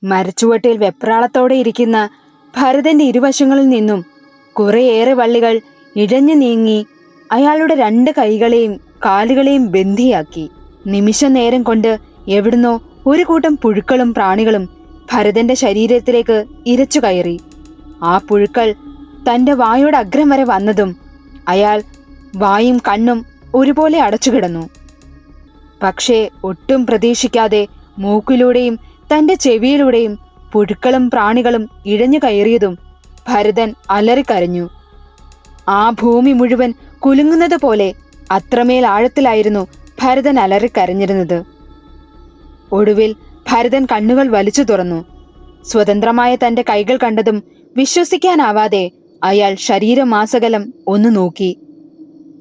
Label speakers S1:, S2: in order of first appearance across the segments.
S1: മരച്ചുവട്ടിൽ വെപ്രാളത്തോടെ ഇരിക്കുന്ന ഭരതന്റെ ഇരുവശങ്ങളിൽ നിന്നും കുറേയേറെ വള്ളികൾ ഇഴഞ്ഞു നീങ്ങി അയാളുടെ 2 കൈകളെയും കാലുകളെയും ബന്ധിയാക്കി. നിമിഷ നേരം കൊണ്ട് എവിടുന്നോ ഒരു കൂട്ടം പുഴുക്കളും പ്രാണികളും ഭരതന്റെ ശരീരത്തിലേക്ക് ഇരച്ചു കയറി. ആ പുഴുക്കൾ തന്റെ വായുടെ അഗ്രം വരെ വന്നതും അയാൾ വായും കണ്ണും ഒരുപോലെ അടച്ചുകിടന്നു. പക്ഷേ ഒട്ടും പ്രതീക്ഷിക്കാതെ മൂക്കിലൂടെയും തന്റെ ചെവിയിലൂടെയും പുഴുക്കളും പ്രാണികളും ഇഴഞ്ഞു കയറിയതും ഭരതൻ അലറിക്കരഞ്ഞു. ആ ഭൂമി മുഴുവൻ കുലുങ്ങുന്നത് പോലെ അത്രമേൽ ആഴത്തിലായിരുന്നു ഭരതൻ അലറിക്കരഞ്ഞിരുന്നത്. ഒടുവിൽ ഭരതൻ കണ്ണുകൾ വലിച്ചു തുറന്നു. സ്വതന്ത്രമായ തന്റെ കൈകൾ കണ്ടതും വിശ്വസിക്കാനാവാതെ അയാൾ ശരീരമാസകലം ഒന്ന് നോക്കി.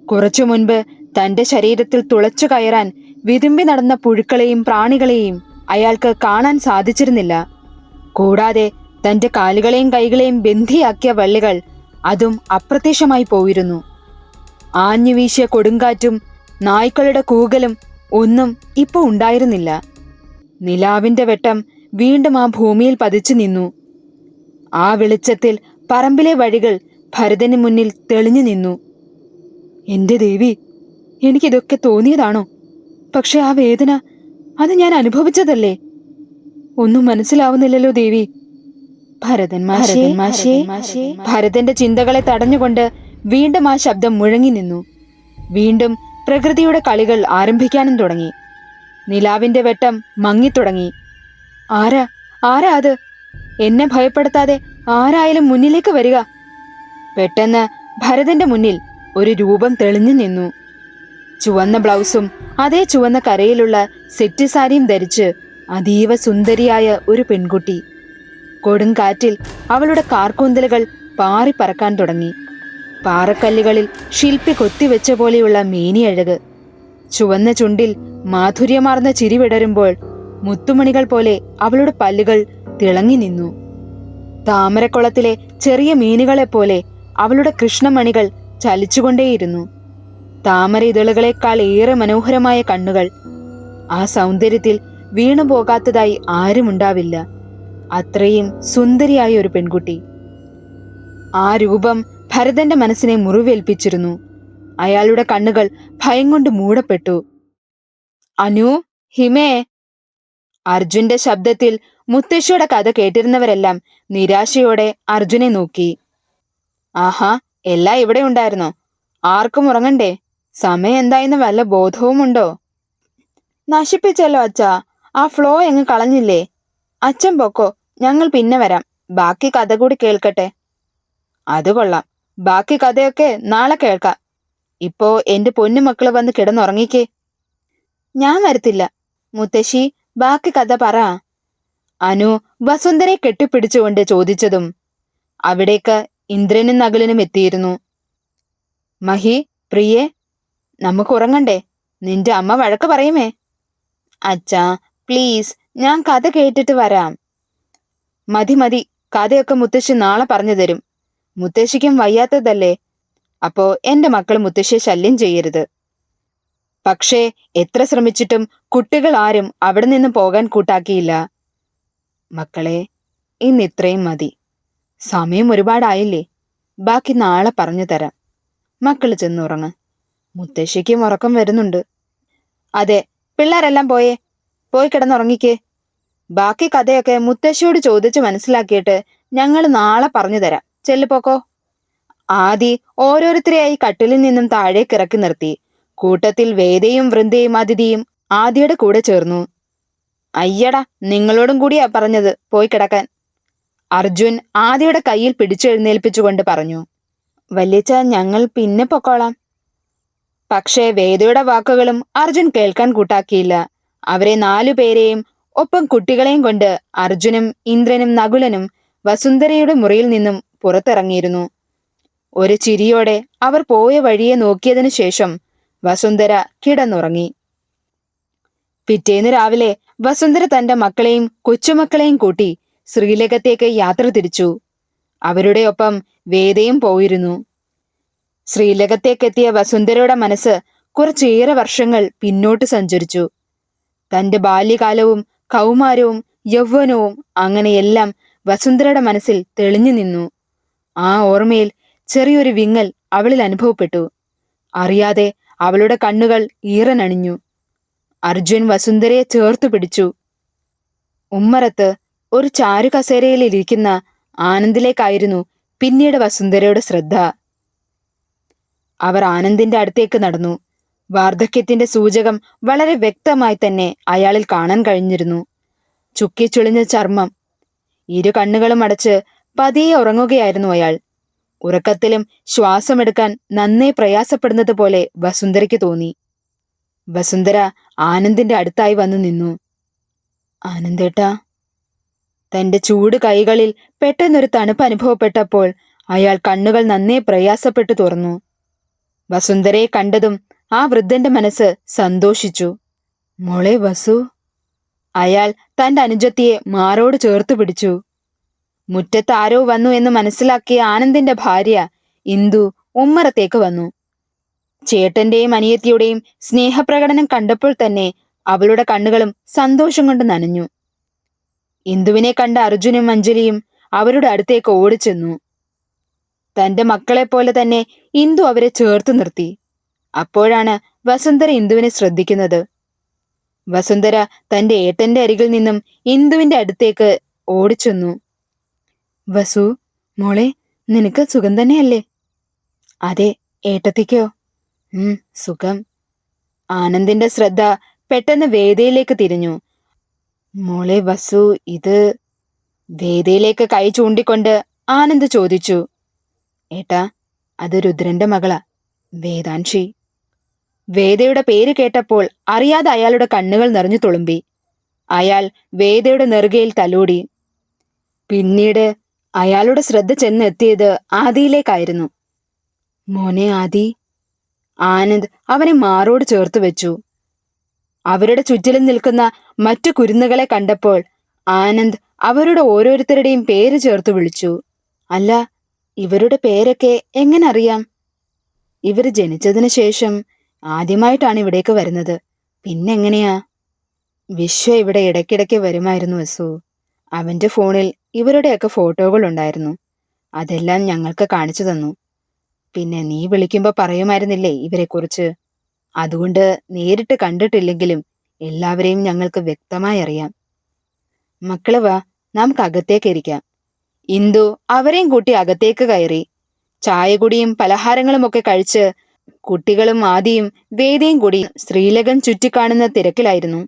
S1: കുറച്ചു മുൻപ് തന്റെ ശരീരത്തിൽ തുളച്ചു കയറാൻ വിതുമ്പി നടന്ന പുഴുക്കളെയും പ്രാണികളെയും അയാൾക്ക് കാണാൻ സാധിച്ചിരുന്നില്ല. കൂടാതെ തന്റെ കാലുകളെയും കൈകളെയും ബന്ധിയാക്കിയ വള്ളികൾ അതും അപ്രത്യക്ഷമായി പോയിരുന്നു. ആഞ്ഞു വീശിയ കൊടുങ്കാറ്റും നായ്ക്കളുടെ കൂകലും ഒന്നും ഇപ്പൊ ഉണ്ടായിരുന്നില്ല. നിലാവിന്റെ വെട്ടം വീണ്ടും ആ ഭൂമിയിൽ പതിച്ചു നിന്നു. ആ വെളിച്ചത്തിൽ പറമ്പിലെ വഴികൾ ഭരതന് മുന്നിൽ തെളിഞ്ഞു നിന്നു. എന്റെ ദേവി, എനിക്കിതൊക്കെ തോന്നിയതാണോ? പക്ഷെ ആ വേദന അത് ഞാൻ അനുഭവിച്ചതല്ലേ? ഒന്നും മനസ്സിലാവുന്നില്ലല്ലോ ദേവി. ഭരതന്റെ ചിന്തകളെ തടഞ്ഞുകൊണ്ട് വീണ്ടും ആ ശബ്ദം മുഴങ്ങി നിന്നു. വീണ്ടും പ്രകൃതിയുടെ കളികൾ ആരംഭിക്കാനും തുടങ്ങി. നിലാവിന്റെ വെട്ടം മങ്ങിത്തുടങ്ങി. ആരാ ആരാ അത്? എന്നെ ഭയപ്പെടുത്താതെ ആരായാലും മുന്നിലേക്ക് വരിക. പെട്ടെന്ന് ഭരതന്റെ മുന്നിൽ ഒരു രൂപം തെളിഞ്ഞു നിന്നു. ചുവന്ന ബ്ലൗസും അതേ ചുവന്ന കരയിലുള്ള സെറ്റ് സാരിയും ധരിച്ച് അതീവ സുന്ദരിയായ ഒരു പെൺകുട്ടി. കൊടുങ്കാറ്റിൽ അവളുടെ കാർക്കൂന്തലുകൾ പാറിപ്പറക്കാൻ തുടങ്ങി. പാറക്കല്ലുകളിൽ ശില്പി കൊത്തിവെച്ച പോലെയുള്ള മേനിയഴക്. ചുവന്ന ചുണ്ടിൽ മാധുര്യമാർന്ന ചിരി വിടരുമ്പോൾ മുത്തുമണികൾ പോലെ അവളുടെ പല്ലുകൾ തിളങ്ങി നിന്നു. താമരക്കുളത്തിലെ ചെറിയ മീനുകളെപ്പോലെ അവളുടെ കൃഷ്ണമണികൾ ചലിച്ചുകൊണ്ടേയിരുന്നു. താമര ഇതളുകളെക്കാൾ ഏറെ മനോഹരമായ കണ്ണുകൾ. ആ സൗന്ദര്യത്തിൽ വീണുപോകാത്തതായി ആരുമുണ്ടാവില്ല. അത്രയും സുന്ദരിയായ ഒരു പെൺകുട്ടി. ആ രൂപം ഭരതന്റെ മനസ്സിനെ മുറിവേൽപ്പിച്ചിരുന്നു. അയാളുടെ കണ്ണുകൾ ഭയം കൊണ്ട് മൂടപ്പെട്ടു. അനു, ഹിമേ. അർജുന്റെ ശബ്ദത്തിൽ മുത്തശ്ശിയുടെ കഥ കേട്ടിരുന്നവരെല്ലാം നിരാശയോടെ അർജുനെ നോക്കി. ആഹാ, എല്ലാം ഇവിടെ ഉണ്ടായിരുന്നോ? ആർക്കും ഉറങ്ങണ്ടേ? സമയം എന്തായെന്ന് വല്ല ബോധവുമുണ്ടോ? നശിപ്പിച്ചല്ലോ അച്ഛാ. ആ ഫ്ലോ എങ്ങ് കളഞ്ഞില്ലേ? അച്ഛൻ പൊക്കോ, ഞങ്ങൾ പിന്നെ വരാം. ബാക്കി കഥ കൂടി കേൾക്കട്ടെ. അത് കൊള്ളാം. ബാക്കി കഥയൊക്കെ നാളെ കേൾക്കാം. ഇപ്പോ എന്റെ പൊന്നുമക്കള് വന്ന് കിടന്നുറങ്ങിക്കേ. ഞാൻ വരത്തില്ല. മുത്തശ്ശി, ബാക്കി കഥ പറ. അനു വസുന്ധരെ കെട്ടിപ്പിടിച്ചുകൊണ്ട് ചോദിച്ചതും അവിടേക്ക് ഇന്ദ്രനും നകുലനും എത്തിയിരുന്നു. മഹി, പ്രിയേ, നമുക്ക് ഉറങ്ങണ്ടേ? നിന്റെ അമ്മ വഴക്ക് പറയുമേ. അച്ഛാ പ്ലീസ്, ഞാൻ കഥ കേട്ടിട്ട് വരാം. മതി മതി, കഥയൊക്കെ മുത്തശ്ശി നാളെ പറഞ്ഞു തരും. മുത്തശ്ശിക്കും വയ്യാത്തതല്ലേ. അപ്പോ എന്റെ മക്കൾ മുത്തശ്ശിയെ ശല്യം ചെയ്യരുത്. പക്ഷേ എത്ര ശ്രമിച്ചിട്ടും കുട്ടികൾ ആരും അവിടെ നിന്ന് പോകാൻ കൂട്ടാക്കിയില്ല. മക്കളെ, ഇന്ന് ഇത്രയും മതി. സമയം ഒരുപാടായില്ലേ. ബാക്കി നാളെ പറഞ്ഞു തരാം. മക്കള് ചെന്നുറങ്ങ്. മുത്തശ്ശിക്കും ഉറക്കം വരുന്നുണ്ട്. അതെ, പിള്ളേരെല്ലാം പോയി കിടന്നുറങ്ങിക്കേ. ബാക്കി കഥയൊക്കെ മുത്തശ്ശിയോട് ചോദിച്ച് മനസ്സിലാക്കിയിട്ട് ഞങ്ങൾ നാളെ പറഞ്ഞു തരാം. ചെല്ലുപോക്കോ. ആദി ഓരോരുത്തരെയായി കട്ടിലിൽ നിന്നും താഴേക്ക് ഇറക്കി നിർത്തി. കൂട്ടത്തിൽ വേദയും വൃന്ദയും അതിഥിയും ആദിയുടെ കൂടെ ചേർന്നു. അയ്യടാ, നിങ്ങളോടും കൂടിയാ പറഞ്ഞത് പോയി കിടക്കാൻ. അർജുൻ ആദിയുടെ കയ്യിൽ പിടിച്ചെഴുന്നേൽപ്പിച്ചുകൊണ്ട് പറഞ്ഞു. വല്യച്ഛ, ഞങ്ങൾ പിന്നെ പൊക്കോളാം. പക്ഷേ വേദയുടെ വാക്കുകളും അർജുൻ കേൾക്കാൻ കൂട്ടാക്കിയില്ല. അവരെ 4 പേരെയും ഒപ്പം കുട്ടികളെയും കൊണ്ട് അർജുനും ഇന്ദ്രനും നകുലനും വസുന്ധരയുടെ മുറിയിൽ നിന്നും പുറത്തിറങ്ങിയിരുന്നു. ഒരു ചിരിയോടെ അവർ പോയ വഴിയെ നോക്കിയതിനു ശേഷം വസുന്ധര കിടന്നുറങ്ങി. പിറ്റേന്ന് രാവിലെ വസുന്ധര തന്റെ മക്കളെയും കൊച്ചുമക്കളെയും കൂട്ടി ശ്രീലകത്തേക്ക് യാത്ര തിരിച്ചു. അവരുടെ ഒപ്പം വേദയും പോയിരുന്നു. ശ്രീലകത്തേക്കെത്തിയ വസുന്ധരയുടെ മനസ്സ് കുറച്ചേറെ വർഷങ്ങൾ പിന്നോട്ട് സഞ്ചരിച്ചു. തന്റെ ബാല്യകാലവും കൗമാരവും യൗവനവും അങ്ങനെയെല്ലാം വസുന്ധരയുടെ മനസ്സിൽ തെളിഞ്ഞു നിന്നു. ആ ഓർമ്മയിൽ ചെറിയൊരു വിങ്ങൽ അവളിൽ അനുഭവപ്പെട്ടു. അറിയാതെ അവളുടെ കണ്ണുകൾ ഈറനണിഞ്ഞു. അർജുൻ വസുന്ധരയെ ചേർത്തു പിടിച്ചു. ഉമ്മറത്ത് ഒരു ചാരുകസേരയിലിരിക്കുന്ന ആനന്ദിലേക്കായിരുന്നു പിന്നീട് വസുന്ധരയുടെ ശ്രദ്ധ. അവർ ആനന്ദിന്റെ അടുത്തേക്ക് നടന്നു. വാർദ്ധക്യത്തിന്റെ സൂചകം വളരെ വ്യക്തമായി തന്നെ അയാളിൽ കാണാൻ കഴിഞ്ഞിരുന്നു. ചുക്കിച്ചുളിഞ്ഞ ചർമ്മം. ഇരു കണ്ണുകളും അടച്ച് പതിയെ ഉറങ്ങുകയായിരുന്നു അയാൾ. ഉറക്കത്തിലും ശ്വാസമെടുക്കാൻ നന്നേ പ്രയാസപ്പെടുന്നത് പോലെ വസുന്ധരയ്ക്ക് തോന്നി. വസുന്ധര ആനന്ദിന്റെ അടുത്തായി വന്നു നിന്നു. ആനന്ദേട്ടാ. തന്റെ ചൂട് കൈകളിൽ പെട്ടെന്നൊരു തണുപ്പ് അനുഭവപ്പെട്ടപ്പോൾ അയാൾ കണ്ണുകൾ നന്നേ പ്രയാസപ്പെട്ടു തുറന്നു. വസുന്ധരയെ കണ്ടതും ആ വൃദ്ധന്റെ മനസ്സ് സന്തോഷിച്ചു. മോളെ വസു. അയാൾ തന്റെ അനുജത്തിയെ മാറോട് ചേർത്തു പിടിച്ചു. മുറ്റത്ത് ആരോ വന്നു എന്ന് മനസ്സിലാക്കിയ ആനന്ദിന്റെ ഭാര്യ ഇന്ദു ഉമ്മറത്തേക്ക് വന്നു. ചേട്ടന്റെയും അനിയത്തിയുടെയും സ്നേഹപ്രകടനം കണ്ടപ്പോൾ തന്നെ അവളുടെ കണ്ണുകളും സന്തോഷം കൊണ്ട് നനഞ്ഞു. ഇന്ദുവിനെ കണ്ട അർജുനും അഞ്ജലിയും അവരുടെ അടുത്തേക്ക് ഓടിച്ചെന്നു. തന്റെ മക്കളെപ്പോലെ തന്നെ ഇന്ദു അവരെ ചേർത്തു നിർത്തി. അപ്പോഴാണ് വസുന്ധര ഇന്ദുവിനെ ശ്രദ്ധിക്കുന്നത്. വസുന്ധര തന്റെ ഏട്ടന്റെ അരികിൽ നിന്നും ഇന്ദുവിന്റെ അടുത്തേക്ക് ഓടിച്ചെന്നു. വസു മോളെ, നിനക്ക് സുഖം തന്നെയല്ലേ? അതെ ഏട്ടത്തിക്കോ? സുഖം. ആനന്ദിന്റെ ശ്രദ്ധ പെട്ടെന്ന് വേദയിലേക്ക് തിരിഞ്ഞു. മോളെ വസു, ഇത്... വേദയിലേക്ക് കൈ ചൂണ്ടിക്കൊണ്ട് ആനന്ദ് ചോദിച്ചു. ഏട്ടാ, അത് രുദ്രന്റെ മകളാ, വേദാൻഷി. വേദയുടെ പേര് കേട്ടപ്പോൾ അറിയാതെ അയാളുടെ കണ്ണുകൾ നിറഞ്ഞു തുളുമ്പി. അയാൾ വേദയുടെ നെറുകയിൽ തലോടി. പിന്നീട് അയാളുടെ ശ്രദ്ധ ചെന്നെത്തിയത് ആദിയിലേക്കായിരുന്നു. മോനെ ആദി. ആനന്ദ് അവനെ മാറോട് ചേർത്ത് വെച്ചു. അവരുടെ ചുറ്റിലും നിൽക്കുന്ന മറ്റു കുരുന്നുകളെ കണ്ടപ്പോൾ ആനന്ദ് അവരുടെ ഓരോരുത്തരുടെയും പേര് ചേർത്ത് വിളിച്ചു. അല്ല, ഇവരുടെ പേരൊക്കെ എങ്ങനെ അറിയാം? ഇവർ ജനിച്ചതിന് ശേഷം ആദ്യമായിട്ടാണ് ഇവിടേക്ക് വരുന്നത്. പിന്നെങ്ങനെയാ? വിശ്വ ഇവിടെ ഇടയ്ക്കിടയ്ക്ക് വരുമായിരുന്നു വസു. അവന്റെ ഫോണിൽ ഇവരുടെയൊക്കെ ഫോട്ടോകൾ ഉണ്ടായിരുന്നു. അതെല്ലാം ഞങ്ങൾക്ക് കാണിച്ചു തന്നു. പിന്നെ നീ വിളിക്കുമ്പോ പറയുമായിരുന്നില്ലേ ഇവരെക്കുറിച്ച്? അതുകൊണ്ട് നേരിട്ട് കണ്ടിട്ടില്ലെങ്കിലും എല്ലാവരെയും ഞങ്ങൾക്ക് വ്യക്തമായി അറിയാം. മക്കള് വാ, നമുക്ക് അകത്തേക്ക് ഇരിക്കാം. ഇന്ദു അവരെയും കൂട്ടി അകത്തേക്ക് കയറി. ചായകുടിയും പലഹാരങ്ങളും ഒക്കെ കഴിച്ച് കുട്ടികളും ആദിയും വേദയും കൂടി ശ്രീലകൻ ചുറ്റിക്കാണുന്ന തിരക്കിലായിരുന്നു.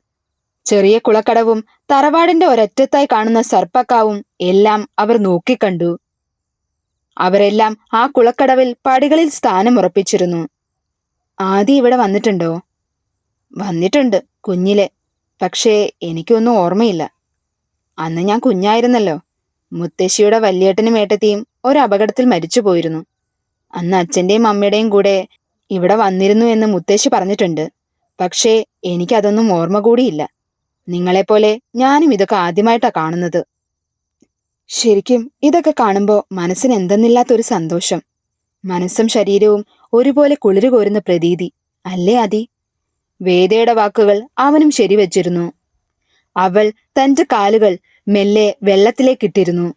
S1: ചെറിയ കുളക്കടവും തറവാടിന്റെ ഒരറ്റത്തായി കാണുന്ന സർപ്പക്കാവും എല്ലാം അവർ നോക്കിക്കണ്ടു. അവരെല്ലാം ആ കുളക്കടവിൽ പടികളിൽ സ്ഥാനമുറപ്പിച്ചിരുന്നു. ആദി ഇവിടെ വന്നിട്ടുണ്ടോ? വന്നിട്ടുണ്ട്, കുഞ്ഞിലെ. പക്ഷേ എനിക്കൊന്നും ഓർമ്മയില്ല. അന്ന് ഞാൻ കുഞ്ഞായിരുന്നല്ലോ. മുത്തശ്ശിയുടെ വല്യേട്ടനും ഏട്ടത്തിയും ഒരു അപകടത്തിൽ മരിച്ചു പോയിരുന്നു. അന്ന് അച്ഛന്റെയും അമ്മയുടെയും കൂടെ ഇവിടെ വന്നിരുന്നു എന്ന് മുത്തശ്ശി പറഞ്ഞിട്ടുണ്ട്. പക്ഷേ എനിക്കതൊന്നും ഓർമ്മ കൂടിയില്ല. നിങ്ങളെപ്പോലെ ഞാനും ഇതൊക്കെ ആദ്യമായിട്ടാ കാണുന്നത്. ശരിക്കും ഇതൊക്കെ കാണുമ്പോ മനസ്സിന് എന്തെന്നില്ലാത്തൊരു സന്തോഷം. മനസ്സും ശരീരവും ഒരുപോലെ കുളിരു കോരുന്ന പ്രതീതി, അല്ലേ ആദി? വേദയുടെ വാക്കുകൾ അവനും ശരിവച്ചിരുന്നു. അവൾ തന്റെ കാലുകൾ മെല്ലെ വെള്ളത്തിലേക്കിട്ടിരുന്നു.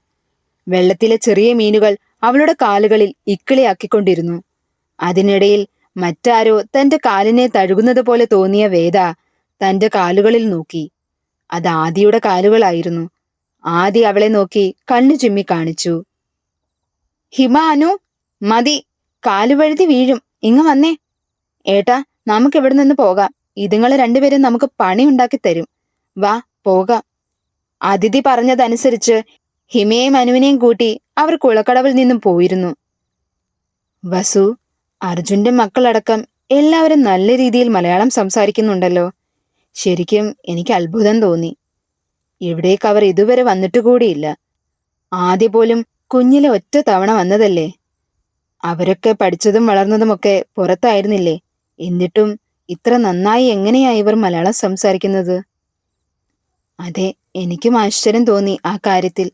S1: വെള്ളത്തിലെ ചെറിയ മീനുകൾ അവളുടെ കാലുകളിൽ ഇക്കിളിയാക്കിക്കൊണ്ടിരുന്നു. അതിനിടയിൽ മറ്റാരോ തന്റെ കാലിനെ തഴുകുന്നത് പോലെ തോന്നിയ വേദ തന്റെ കാലുകളിൽ നോക്കി. അത് ആദിയുടെ കാലുകളായിരുന്നു. ആദി അവളെ നോക്കി കണ്ണു ചിമ്മി കാണിച്ചു. ഹിമാനു, മതി, കാലുവഴുതി വീഴും, ഇങ്ങ് വന്നേ. ഏട്ടാ, നമുക്ക് ഇവിടെ നിന്ന് പോകാം. ഇതുങ്ങള് രണ്ടുപേരും നമുക്ക് പണി ഉണ്ടാക്കി തരും. വാ പോകാം. അതിഥി പറഞ്ഞതനുസരിച്ച് ഹിമയെയും അനുവിനെയും കൂട്ടി അവർ കുളക്കടവിൽ നിന്നും പോയിരുന്നു. വസു, അർജുന്റെ മക്കളടക്കം എല്ലാവരും നല്ല രീതിയിൽ മലയാളം സംസാരിക്കുന്നുണ്ടല്ലോ. ശരിക്കും എനിക്ക് അത്ഭുതം തോന്നി. ഇവിടേക്ക് അവർ ഇതുവരെ വന്നിട്ട് കൂടിയില്ല. ആദ്യ പോലും കുഞ്ഞിലെ ഒറ്റ തവണ വന്നതല്ലേ. അവരൊക്കെ പഠിച്ചതും വളർന്നതുമൊക്കെ പുറത്തായിരുന്നില്ലേ. എന്നിട്ടും ഇത്ര നന്നായി എങ്ങനെയാ ഇവർ മലയാളം സംസാരിക്കുന്നത്? അതെ, എനിക്കും ആശ്ചര്യം തോന്നി ആ കാര്യത്തിൽ.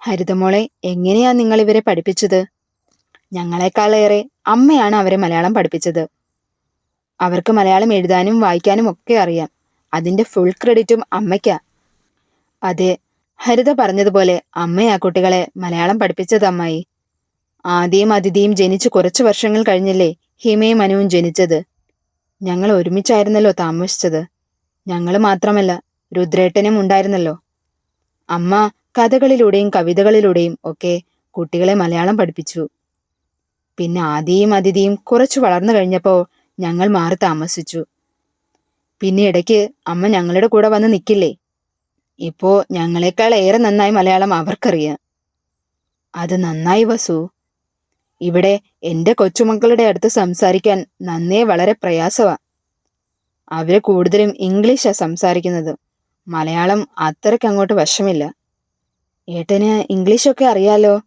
S1: ഹരിതമോളെ, എങ്ങനെയാ നിങ്ങൾ ഇവരെ പഠിപ്പിച്ചത്? ഞങ്ങളെക്കാളേറെ അമ്മയാണ് അവരെ മലയാളം പഠിപ്പിച്ചത്. അവർക്ക് മലയാളം എഴുതാനും വായിക്കാനും ഒക്കെ അറിയാം. അതിന്റെ ഫുൾ ക്രെഡിറ്റും അമ്മയ്ക്കാ. അതെ, ഹരിത പറഞ്ഞതുപോലെ അമ്മയാ കുട്ടികളെ മലയാളം പഠിപ്പിച്ചത് അമ്മായി. ആദിയും അതിഥിയും ജനിച്ചു കുറച്ചു വർഷങ്ങൾ കഴിഞ്ഞല്ലേ ഹിമയും അനുവും ജനിച്ചത്. ഞങ്ങൾ ഒരുമിച്ചായിരുന്നല്ലോ താമസിച്ചത്. ഞങ്ങൾ മാത്രമല്ല, രുദ്രേട്ടനും ഉണ്ടായിരുന്നല്ലോ. അമ്മ കഥകളിലൂടെയും കവിതകളിലൂടെയും ഒക്കെ കുട്ടികളെ മലയാളം പഠിപ്പിച്ചു. പിന്നെ ആദിയും അതിഥിയും കുറച്ചു വളർന്നു കഴിഞ്ഞപ്പോ ഞങ്ങൾ മാറി താമസിച്ചു. പിന്നെ ഇടയ്ക്ക് അമ്മ ഞങ്ങളുടെ കൂടെ വന്ന് നിൽക്കില്ലേ. ഇപ്പോ ഞങ്ങളെക്കാൾ ഏറെ നന്നായി മലയാളം അവർക്കറിയാം. അത് നന്നായി വസു. ഇവിടെ എന്റെ കൊച്ചുമക്കളുടെ അടുത്ത് സംസാരിക്കാൻ നന്നേ വളരെ പ്രയാസമാ. അവര് കൂടുതലും ഇംഗ്ലീഷാ സംസാരിക്കുന്നത്. മലയാളം അത്രയ്ക്ക് അങ്ങോട്ട് വശമില്ല. ഏട്ടന് ഇംഗ്ലീഷൊക്കെ അറിയാലോ?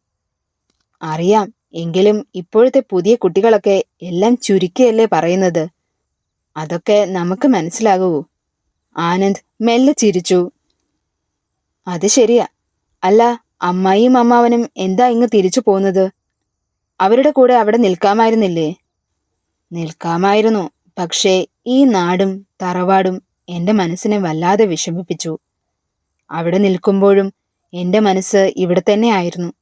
S1: അറിയാം. എങ്കിലും ഇപ്പോഴത്തെ പുതിയ കുട്ടികളൊക്കെ എല്ലാം ചുരുക്കിയല്ലേ പറയുന്നത്. അതൊക്കെ നമുക്ക് മനസ്സിലാകൂ. ആനന്ദ് മെല്ലെ ചിരിച്ചു. അത് ശരിയാ. അല്ല, അമ്മായിയും അമ്മാവനും എന്താ ഇങ്ങ് തിരിച്ചു പോന്നത്? അവരുടെ കൂടെ അവിടെ നിൽക്കാമായിരുന്നില്ലേ? നിൽക്കാമായിരുന്നു. പക്ഷേ ഈ നാടും തറവാടും എന്റെ മനസ്സിനെ വല്ലാതെ വിഷമിപ്പിച്ചു. അവിടെ നിൽക്കുമ്പോഴും എന്റെ മനസ്സ് ഇവിടെ തന്നെ ആയിരുന്നു.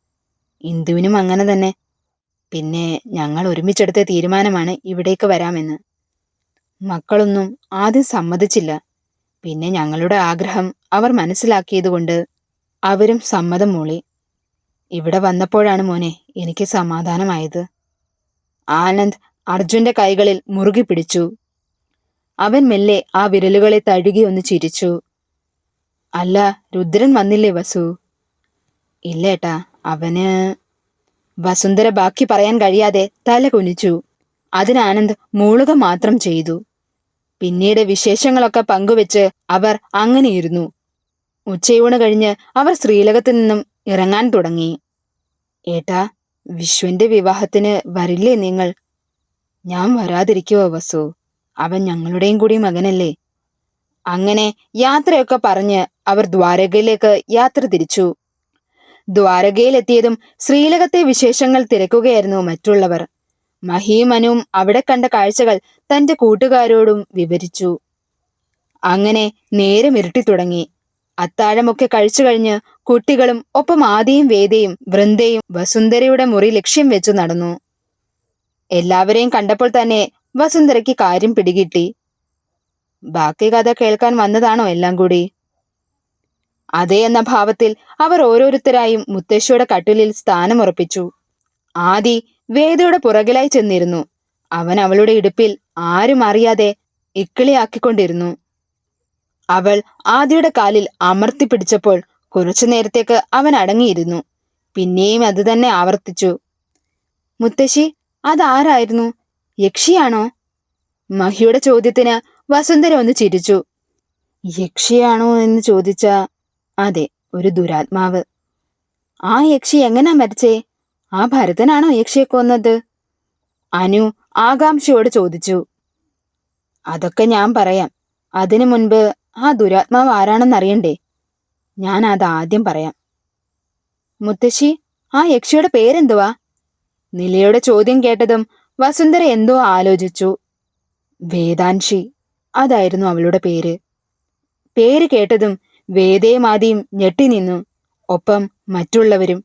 S1: ഇന്ദുവിനും അങ്ങനെ തന്നെ. പിന്നെ ഞങ്ങൾ ഒരുമിച്ചെടുത്ത തീരുമാനമാണ് ഇവിടേക്ക് വരാമെന്ന്. മക്കളൊന്നും ആദ്യം സമ്മതിച്ചില്ല. പിന്നെ ഞങ്ങളുടെ ആഗ്രഹം അവർ മനസ്സിലാക്കിയതുകൊണ്ട് അവരും സമ്മതം മൂളി. ഇവിടെ വന്നപ്പോഴാണ് മോനെ എനിക്ക് സമാധാനമായത്. ആനന്ദ് അർജുന്റെ കൈകളിൽ മുറുകി പിടിച്ചു. അവൻ മെല്ലെ ആ വിരലുകളെ തഴുകി ഒന്ന് ചിരിച്ചു. അല്ല, രുദ്രൻ വന്നില്ലേ വസു? ഇല്ലേട്ടാ, അവന്... വസുന്ധര ബാക്കി പറയാൻ കഴിയാതെ തല കുനിച്ചു. അതിന് ആനന്ദ് മൂളുക മാത്രം ചെയ്തു. പിന്നീട് വിശേഷങ്ങളൊക്കെ പങ്കുവെച്ച് അവർ അങ്ങനെയിരുന്നു. ഉച്ചയൂണ് കഴിഞ്ഞ് അവർ ശ്രീലകത്തു നിന്നും ഇറങ്ങാൻ തുടങ്ങി. ഏട്ടാ, വിശ്വന്റെ വിവാഹത്തിന് വരില്ലേ നിങ്ങൾ? ഞാൻ വരാതിരിക്കുവോ വസു? അവൻ ഞങ്ങളുടെയും കൂടി മകനല്ലേ. അങ്ങനെ യാത്രയൊക്കെ പറഞ്ഞ് അവർ ദ്വാരകയിലേക്ക് യാത്ര തിരിച്ചു. ദ്വാരകയിലെത്തിയതും ശ്രീലകത്തെ വിശേഷങ്ങൾ തിരക്കുകയായിരുന്നു മറ്റുള്ളവർ. മഹിയും അനുവും അവിടെ കണ്ട കാഴ്ചകൾ തന്റെ കൂട്ടുകാരോടും വിവരിച്ചു. അങ്ങനെ നേരം ഇരുട്ടി തുടങ്ങി. അത്താഴമൊക്കെ കഴിച്ചു കഴിഞ്ഞ് കുട്ടികളും ഒപ്പം ആദിയും വേദയും വൃന്ദയും വസുന്ധരയുടെ മുറി ലക്ഷ്യം വെച്ചു നടന്നു. എല്ലാവരെയും കണ്ടപ്പോൾ തന്നെ വസുന്ധരയ്ക്ക് കാര്യം പിടികിട്ടി. ബാക്കി കഥ കേൾക്കാൻ വന്നതാണോ എല്ലാം കൂടി? അതേ എന്ന ഭാവത്തിൽ അവർ ഓരോരുത്തരായും മുത്തശ്ശിയുടെ കട്ടിലിൽ സ്ഥാനമുറപ്പിച്ചു. ആദി വേദയുടെ പുറകിലായി ചെന്നിരുന്നു. അവൻ അവളുടെ ഇടുപ്പിൽ ആരും അറിയാതെ ഇക്കിളിയാക്കിക്കൊണ്ടിരുന്നു. അവൾ ആദിയുടെ കാലിൽ അമർത്തി പിടിച്ചപ്പോൾ കുറച്ചു നേരത്തേക്ക് അവൻ അടങ്ങിയിരുന്നു. പിന്നെയും അത് തന്നെ ആവർത്തിച്ചു. മുത്തശ്ശി, അതാരായിരുന്നു? യക്ഷിയാണോ? മഹിയുടെ ചോദ്യത്തിന് വസുന്ധര ഒന്ന് ചിരിച്ചു. യക്ഷിയാണോ എന്ന് ചോദിച്ചാ അതെ, ഒരു ദുരാത്മാവ്. ആ യക്ഷി എങ്ങനാ മരിച്ചേ? ആ ഭരതനാണോ യക്ഷിയെ കൊന്നത്? അനു ആകാംക്ഷയോട് ചോദിച്ചു. അതൊക്കെ ഞാൻ പറയാം. അതിനു മുൻപ് ആ ദുരാത്മാവ് ആരാണെന്നറിയണ്ടേ? ഞാൻ അതാദ്യം പറയാം. മുത്തശ്ശി, ആ യക്ഷിയുടെ പേരെന്തുവാ? നിലയുടെ ചോദ്യം കേട്ടതും വസുന്ധര എന്തോ ആലോചിച്ചു. വേദാൻഷി, അതായിരുന്നു അവളുടെ പേര്. പേര് കേട്ടതും വേദയും ആദിയും ഞെട്ടി നിന്നു. ഒപ്പം മറ്റുള്ളവരും.